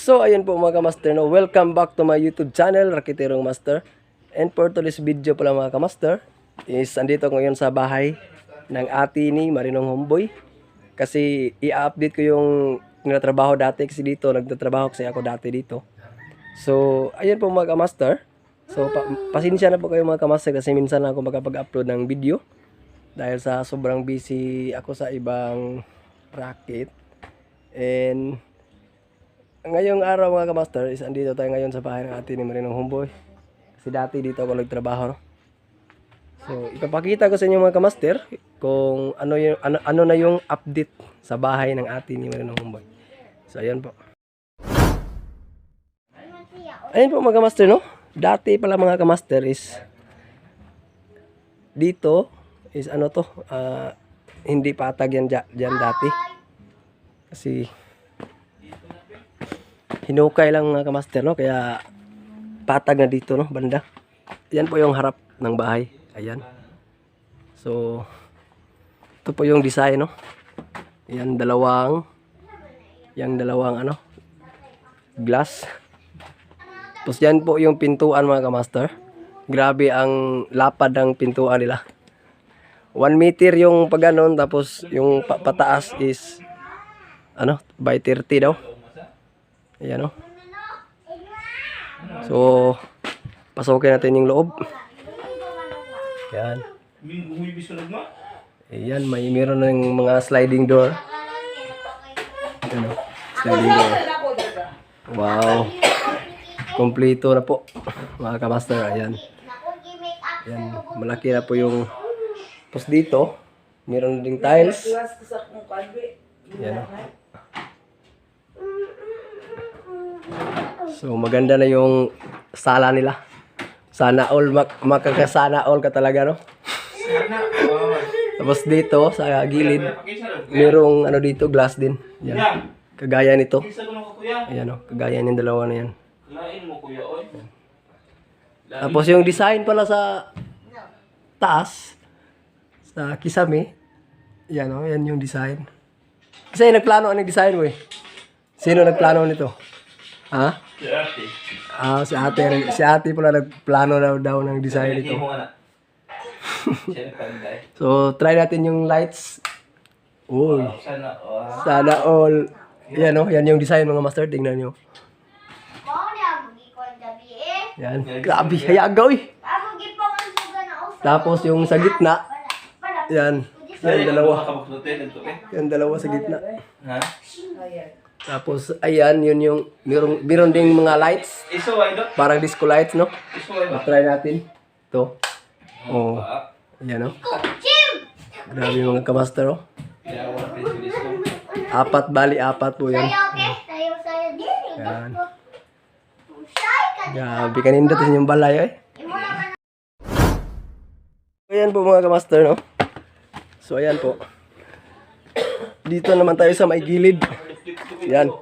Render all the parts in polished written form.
So, ayun po mga kamaster, no? Welcome back to my YouTube channel, Rakiterong Master. And for today's video pala mga kamaster, is andito ngayon sa bahay ng ate ni Marinong Homeboy. Kasi i-update ko yung nagtatrabaho dati kasi dito, nagtatrabaho kasi ako dati dito. So, ayun po mga kamaster. So, pasensya na po kayo mga kamaster kasi minsan ako makapag-upload ng video. Dahil sa sobrang busy ako sa ibang racket. And ngayong araw mga kamaster is andito tayo ngayon sa bahay ng atin ni Marinong Homeboy. Kasi dati dito ako nagtrabaho, no? So ipapakita ko sa inyo mga kamaster kung ano na yung update sa bahay ng atin ni Marinong Homeboy. So ayan po. Ayan po mga kamaster, no? Dati pala mga kamaster is dito is ano to, hindi patag yan dyan dati. Kasi hinukay lang mga kamaster, no? Kaya patag na dito, no? Banda. Yan po yung harap ng bahay. Ayan. So ito po yung design, no? Yan dalawang ano, glass. Tapos yan po yung pintuan mga kamaster. Grabe ang lapad ng pintuan nila. 1 meter yung pagganon, tapos yung pataas is ano, by 30 daw. Ayan, o. So, pasukin natin yung loob. Ayan. Ayan, meron ng mga sliding door. Ayan, o. Sliding door. Wow. Kompleto na po, mga kamaster. Ayan. Ayan, malaki na po yung... Tapos dito, meron ding tiles. Ayan, o. So maganda na yung sala nila. Sana all makakasana all ka talaga, no? Tapos dito sa gilid merong ano dito, glass din. Yan. Kagaya nito. Ayan, oh, kagaya ng dalawa na yan. Tapos yung design pala sa taas sa kisame. Yan, oh, yan yung design. Kasi nagplano ang design mo eh. Sino nagplano nito? Ha? Si ate. Ah, si ate pala nagplano daw ng design nito. So, try natin yung lights. Uy. Sana all. Yan, no? Yan yung design mga master. Tingnan nyo. Yan. Grabe. Hayagaw eh. Tapos yung sa gitna. Yan. Yan dalawa. Yan dalawa sa gitna. Ha? Tapos, ayan, yun yung, meron ding mga lights. Parang disco lights, no? Try natin. Ito. Oh. Ayan, no? Grabe mga kamaster, oh. Apat po yan. Ayan. Grabe, kanindot yung balay, eh. Ayan po mga kamaster, no? So, ayan po. Dito naman tayo sa may gilid. Yan.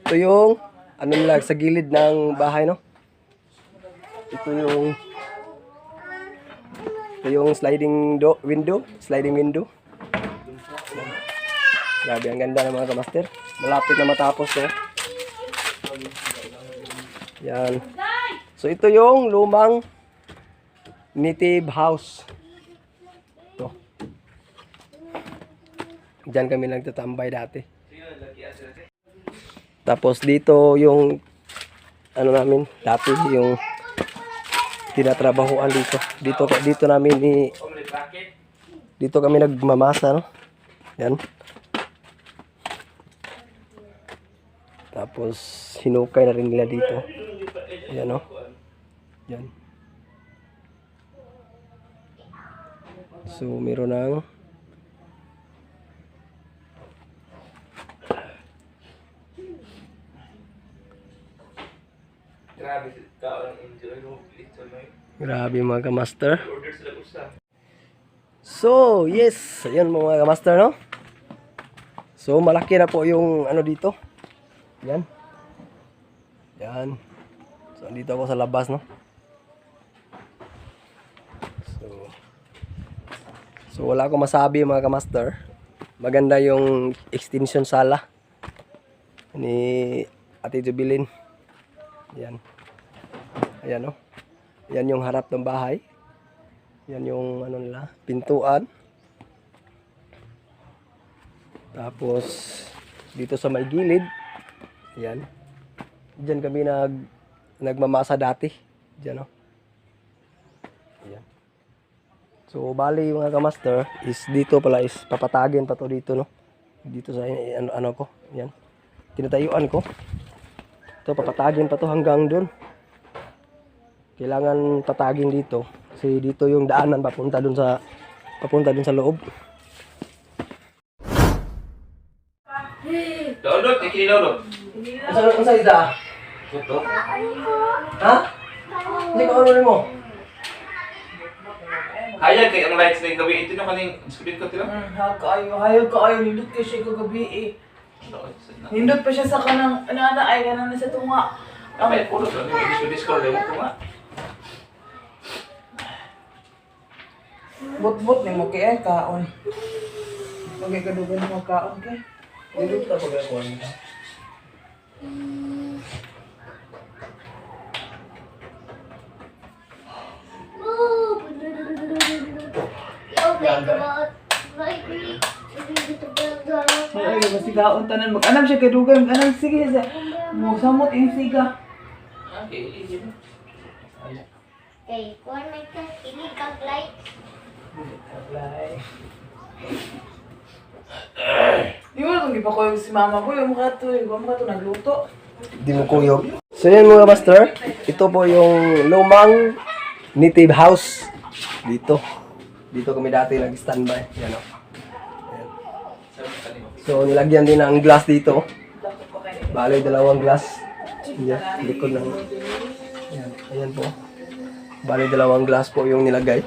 Ito yung ano nila sa gilid ng bahay, no? Ito yung sliding window. Grabe, ang ganda ng mga kamaster. Malapit na matapos, no? Yan. So ito yung lumang native house. Ito. Diyan kami nagtatambay dati. Tapos dito yung ano namin dati, yung tinatrabahuan dito namin dito kami nagmamasa, no? Yan. Tapos hinukay na rin nila dito. Ayan, no? Yan. So meron ng grabe mga kamaster. So, yes. Ayan mga kamaster, no? So, malaki na po yung ano dito. Yan. Yan. So, dito ako sa labas, no? So wala akong masabi mga kamaster. Maganda yung extension sala ni Ate Jubilin. Yan. Ayan oh. Yan yung harap ng bahay. Yan yung ano nila, pintuan. Tapos dito sa may gilid. Yan. Diyan kami nagmamasa dati. Diyan oh. Ayan. So bali mga kamaster is dito pala is papatagin pa to dito no. Dito sa ano ko. Yan. Tinatayuan ko. Ito papatagin pa to hanggang doon. Kailangan patagin dito kasi dito yung daanan papunta dun sa loob. Dodot, ikini dodot. Asa ida? Ito. Ha? Hindi ko ano mo. Hayag kay ang lights na gabi ito na kaning screen ko tila. Hayag kaayo nindot kay siya kagabi eh. Nindot pa siya sa kanang ana ay kanang nasa tunga. Ay puro so ni Discord mo ko nga. Bot-bot ni mo kay kaon. Bagay kadugan mo kaon kay. Dito ta pag ako nito. Ay masigaon tanan mag-anam siya kadugan mag-anam sige sa mo samot in siga. Okay, sige. Okay, kuha na ka, ini kag light. Di mo kung gipakoy si mama ko yung mukha to nagluto. Di mo kuyog. So yan mga master, ito po yung lumang native house dito. Dito kami dati nag-standby. Yan o. Ayan. So nilagyan din ng glass dito. Bali, 2 glass. Yan, likod ng... Ayan, ayan po. Bali, 2 glass po yung nilagay.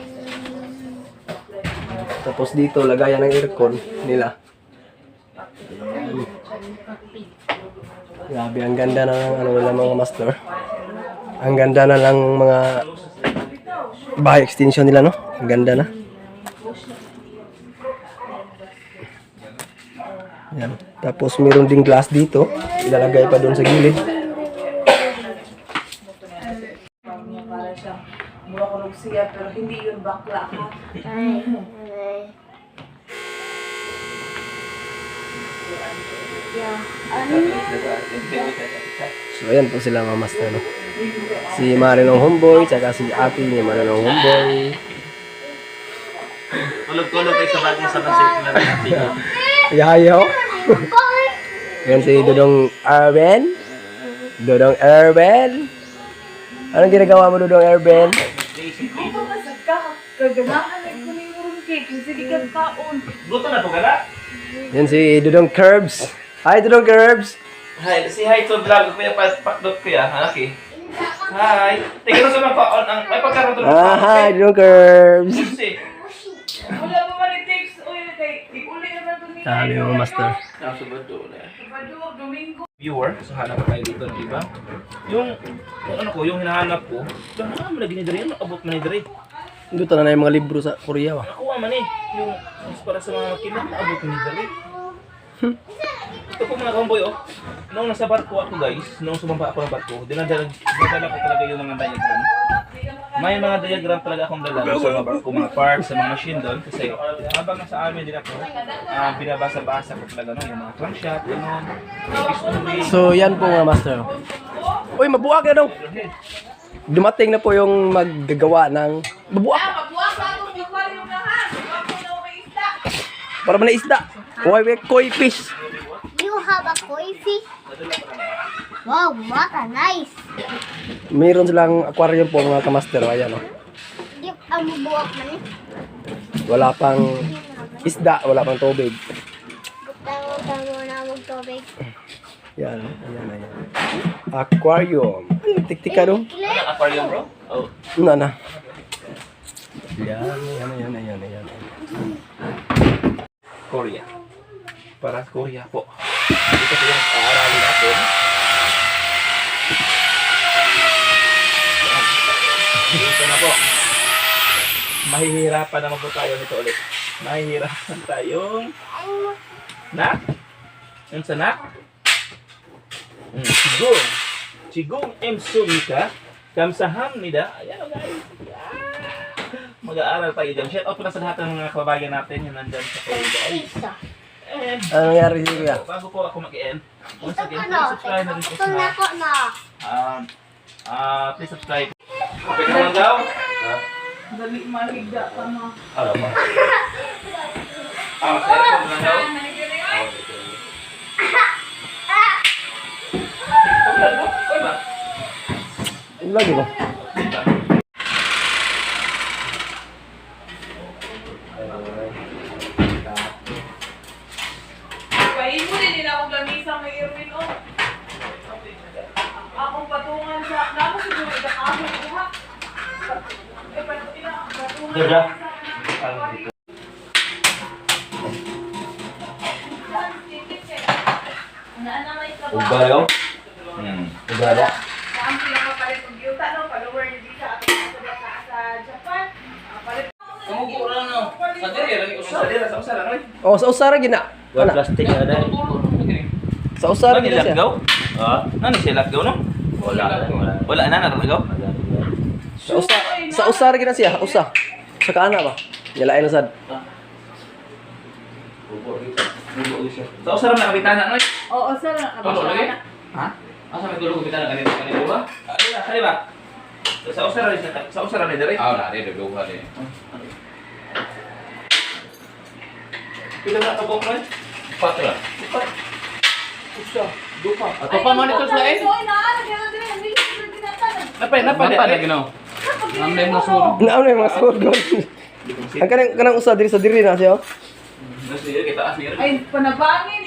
Tapos dito, lagayan ng aircon nila. Ayan. Grabe, ang ganda ng ano nila mga master. Ang ganda na lang mga bahay extension nila, no? Ang ganda na. Yan. Tapos meron ding glass dito. Ilalagay pa doon sa gilid. Para siyang mura ko siya pero hindi yun bakla ka. So ayan po sila mga master, no? Si Marinong Homeboy, tsaka si Ate ni Marinong Homeboy. Tulog-tulog kay sa bag mo sa kasit na natin. Yayo. Yan si Dodong Erben. Dodong Erben. Anong ginagawa mo, Dodong Erben? Kung pamasag ka, kaganahan ay kunin mo rin cake. Sige kang kaon. Gusto na to gala. Yan si Dodong Curbs. Hi, Dodong Curbs. Hi, si hi to vlog kuya patdot kuya. Okay. Hi. Tingnan sa mga paon ang may pagkaroon to. Hi, Dodong Curbs. Si. Wala pa man yung text. Uy, kay uli naman ito nila. Sabi mo, master. Nasubad do na. Ibaduwag, Domingo. Viewer, so hanap tayo dito, di ba? Yung ano ko, yung hinahanap ko, ano mo lagi ni Dre, abot man ni Dre. Dito na yung mga libro sa Korea, wa. Nakuha man eh, yung para sa mga makinig, abot ni Dre. Ito po mga kamboy, oh. Noong nasa barko ako guys, noong sumampa ako ng barko, dinadala ko talaga yung mga diagram. May mga diagram talaga akong dala sa mga barko, mga parts, sa mga machine doon. Kasi habang nasa amin din ako, binabasa-basa ko talaga no, yung mga crankshaft, gano'n, piston. So, yan po mga master. Uy, mabuak na daw. Dumating na po yung maggagawa ng... Mabuak! Mabuwag sa itong aquarium na ha. Mabuwag mo na may isda. Para man na isda. Uy, koi fish. You have a koi fish? Wow, what a nice. Mayroon silang aquarium po mga kamaster. Ayan o. Di ang bubuwak man eh. Wala pang isda, wala pang tubig. Tamo na magtubig. Yan, ayan, ayan. Aquarium. Tik-tika no? Ano, aquarium bro? Oh. Na. Yan, ayan, ayan, ayan, ayan. Korea. Para Korea po. Ito po yung aaralin natin. Dito na po. Mahihirapan naman po tayo nito ulit. Mahihirapan tayong nak? Yung sa nak? Sigong. Sigong M. Sumika. Kamsahamnida. Ayan o guys. Mag-aaral tayo dyan. Shout out po na sa lahat ng mga kababayan natin yung nandyan sa kayo guys. And Ano nangyari si Kuya? bago po ako mag-end, once Ito again, ko na. please subscribe na rin po Ito na sa ko na. please subscribe. Okay naman daw? Dali mahigda ka na. Ano ba? Masaya ko naman daw? Okay ba? Lagi ba? Kain mo din nila akong lamisa may Irwin o. Akong patungan sa... Naman siguro ikakamo ko ha. Eh, patungan Diba? Ugayo? Ugaya? Ang pinakapalit ng yuta, no? Follower niyo dito at sa Japan. Palit. Sa usara, no? Oh, sa usara gina. Ana. Plastic na dahil. Sa usara Ano gina siya. nilagaw? Ano siya lagaw, no? Wala na nalagaw? Sa usara gina siya, usa. Sa kaana ba? Yalain na sad. Sa usara na kapitana, no? Oo, sir. Ha? Asa may tulog kapitana kanito ba? Kali ba? Sa usara ni dire. Pila na tabok mo? 4 lang. Ato pa man ito sa lain. Napay na ginaw. Namay mo sunog. Naano yung mga score goal. Ang kanang usa diri sa diri na siya. Oh. Nasi kita asmir. Ay, panabangin